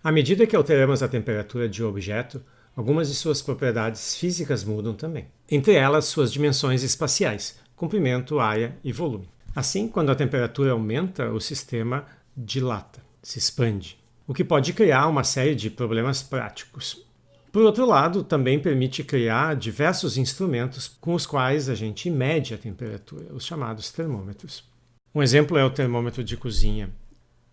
À medida que alteramos a temperatura de um objeto, algumas de suas propriedades físicas mudam também. Entre elas, suas dimensões espaciais, comprimento, área e volume. Assim, quando a temperatura aumenta, o sistema dilata, se expande, o que pode criar uma série de problemas práticos. Por outro lado, também permite criar diversos instrumentos com os quais a gente mede a temperatura, os chamados termômetros. Um exemplo é o termômetro de cozinha,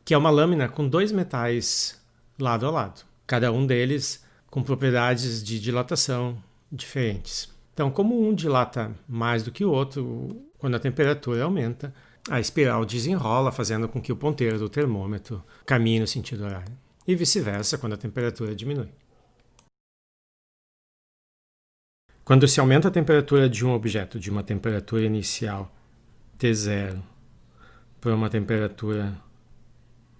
que é uma lâmina com dois metais lado a lado, cada um deles com propriedades de dilatação diferentes. Então, como um dilata mais do que o outro, quando a temperatura aumenta, a espiral desenrola, fazendo com que o ponteiro do termômetro caminhe no sentido horário, e vice-versa quando a temperatura diminui. Quando se aumenta a temperatura de um objeto de uma temperatura inicial T0 para uma temperatura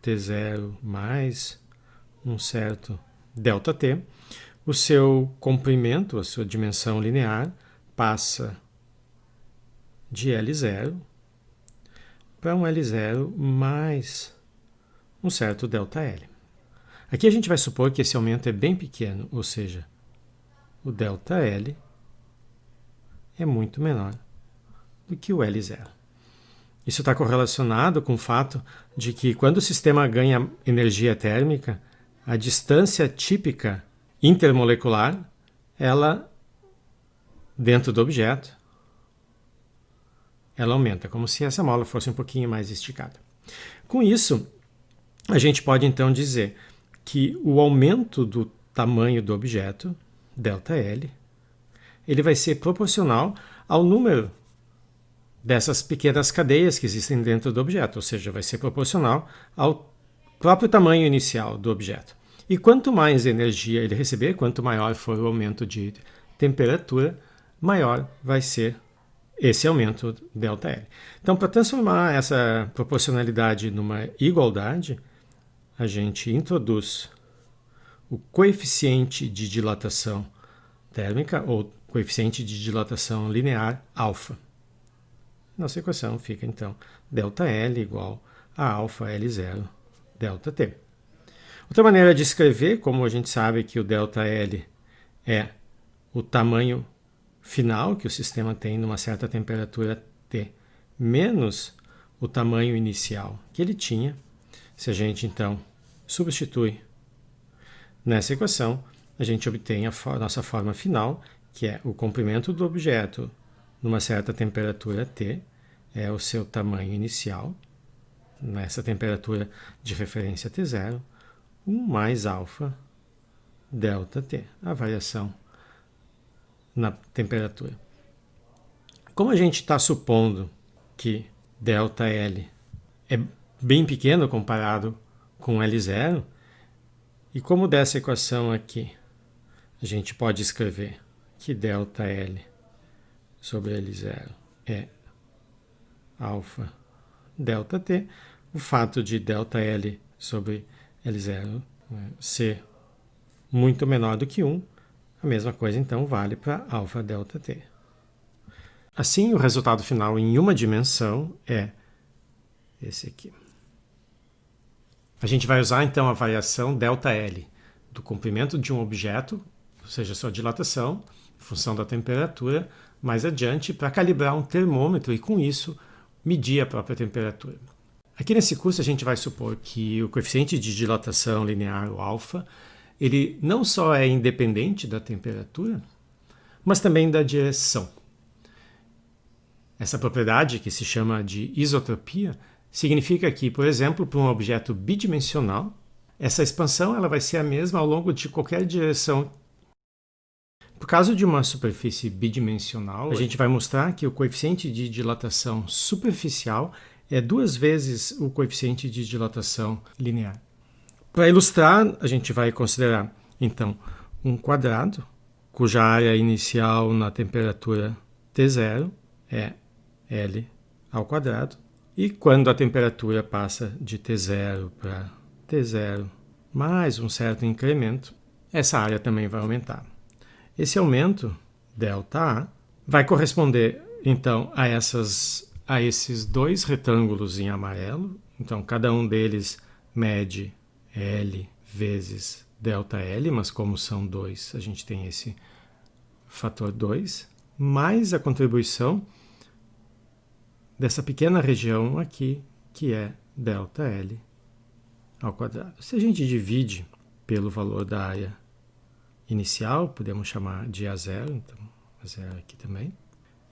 T0 mais um certo ΔT, o seu comprimento, a sua dimensão linear, passa de L0 para um L0 mais um certo ΔL. Aqui a gente vai supor que esse aumento é bem pequeno, ou seja, o ΔL é muito menor do que o L0. Isso está correlacionado com o fato de que quando o sistema ganha energia térmica, a distância típica intermolecular, ela, dentro do objeto, ela aumenta, como se essa mola fosse um pouquinho mais esticada. Com isso, a gente pode então dizer que o aumento do tamanho do objeto, ΔL, ele vai ser proporcional ao número dessas pequenas cadeias que existem dentro do objeto, ou seja, vai ser proporcional ao próprio tamanho inicial do objeto. E quanto mais energia ele receber, quanto maior for o aumento de temperatura, maior vai ser esse aumento ΔL. Então, para transformar essa proporcionalidade numa igualdade, a gente introduz o coeficiente de dilatação térmica, ou coeficiente de dilatação linear, alfa. Nossa equação fica, então, ΔL igual a alfa L0 ΔT. Outra maneira de escrever, como a gente sabe que o ΔL é o tamanho final que o sistema tem numa certa temperatura T, menos o tamanho inicial que ele tinha, se a gente, então, substitui nessa equação, a gente obtém a nossa forma final, que é o comprimento do objeto numa certa temperatura T, é o seu tamanho inicial, nessa temperatura de referência T0, 1 mais alfa ΔT, a variação na temperatura. Como a gente está supondo que ΔL é bem pequeno comparado com L0, e como dessa equação aqui a gente pode escrever que ΔL sobre L0 é alfa ΔT, o fato de ΔL sobre L0 ser muito menor do que 1, a mesma coisa então vale para alfa ΔT. Assim, o resultado final em uma dimensão é esse aqui. A gente vai usar então a variação ΔL do comprimento de um objeto, ou seja, sua dilatação, em função da temperatura, mais adiante para calibrar um termômetro e com isso medir a própria temperatura. Aqui nesse curso a gente vai supor que o coeficiente de dilatação linear, o alfa, ele não só é independente da temperatura, mas também da direção. Essa propriedade, que se chama de isotropia, significa que, por exemplo, para um objeto bidimensional, essa expansão ela vai ser a mesma ao longo de qualquer direção. Por caso de uma superfície bidimensional, a gente vai mostrar que o coeficiente de dilatação superficial é 2 vezes o coeficiente de dilatação linear. Para ilustrar, a gente vai considerar, então, um quadrado, cuja área inicial na temperatura T0 é L ao quadrado, e quando a temperatura passa de T0 para T0 mais um certo incremento, essa área também vai aumentar. Esse aumento, ΔA, vai corresponder, então, a esses dois retângulos em amarelo. Então, cada um deles mede L vezes ΔL, mas como são 2, a gente tem esse fator 2, mais a contribuição dessa pequena região aqui, que é ΔL ao quadrado. Se a gente divide pelo valor da área inicial, podemos chamar de A0, então A0 aqui também.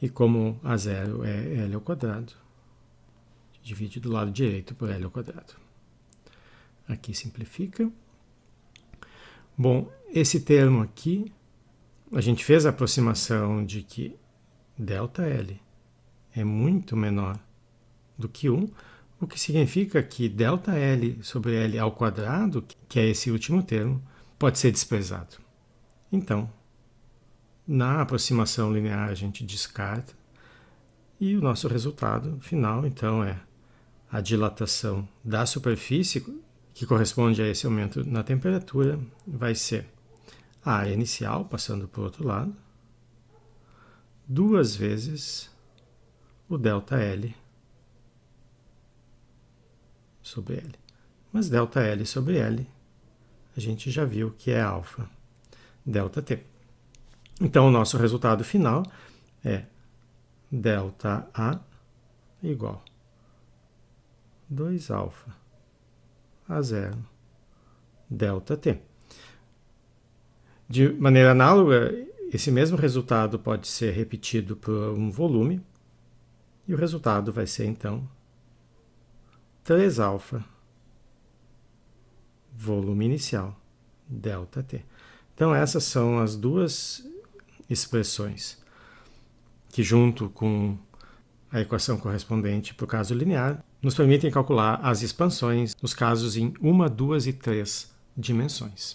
E como A0 é L ao quadrado, divide do lado direito por L ao quadrado. Aqui simplifica. Bom, esse termo aqui, a gente fez a aproximação de que ΔL é muito menor do que 1, o que significa que ΔL sobre L ao quadrado, que é esse último termo, pode ser desprezado. Então, na aproximação linear a gente descarta e o nosso resultado final, então, é a dilatação da superfície, que corresponde a esse aumento na temperatura, vai ser a área inicial, passando para o outro lado, 2 vezes o ΔL sobre L. Mas ΔL sobre L, a gente já viu que é alfa ΔT. Então, o nosso resultado final é ΔA igual 2 alfa A0 ΔT. De maneira análoga, esse mesmo resultado pode ser repetido por um volume, e o resultado vai ser, então, 3 alfa volume inicial ΔT. Então, essas são as duas expressões que, junto com a equação correspondente para o caso linear, nos permitem calcular as expansões nos casos em 1, 2 e 3 dimensões.